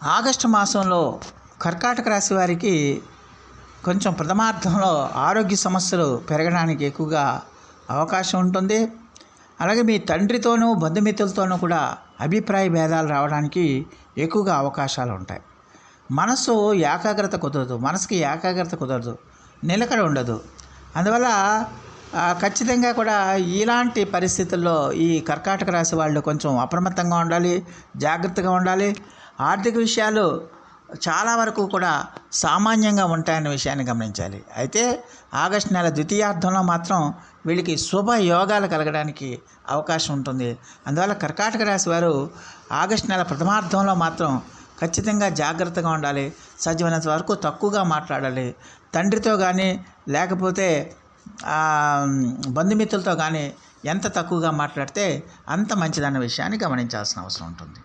August మాసంలో కర్కాటక రాశి వారికి కొంచెం ప్రథమార్థంలో ఆరోగ్య సమస్యలు పెరగడానికి ఎక్కువగా అవకాశం ఉంటుంది. అలాగే మీ తండ్రితోనూ బంధుమిత్రులతోనూ కూడా అభిప్రాయ భేదాలు రావడానికి ఎక్కువగా అవకాశాలు ఉంటాయి. మనసుకి ఏకాగ్రత కుదరదు, నిలకడ ఉండదు. అందువల్ల ఖచ్చితంగా కూడా ఇలాంటి పరిస్థితుల్లో ఈ కర్కాటక రాశి వాళ్ళు కొంచెం అప్రమత్తంగా ఉండాలి, జాగ్రత్తగా ఉండాలి. ఆర్థిక విషయాలు చాలా వరకు కూడా సామాన్యంగా ఉంటాయన్న విషయాన్ని గమనించాలి. అయితే ఆగస్టు నెల ద్వితీయార్థంలో మాత్రం వీళ్ళకి శుభ యోగాలు కలగడానికి అవకాశం ఉంటుంది. అందువల్ల కర్కాటక రాశి వారు ఆగస్టు నెల ప్రథమార్థంలో మాత్రం ఖచ్చితంగా జాగ్రత్తగా ఉండాలి. సాధ్యమైనంత వరకు తక్కువగా మాట్లాడాలి. తండ్రితో కానీ లేకపోతే బంధుమిత్రులతో కానీ ఎంత తక్కువగా మాట్లాడితే అంత మంచిదన్న విషయాన్ని గమనించాల్సిన అవసరం ఉంటుంది.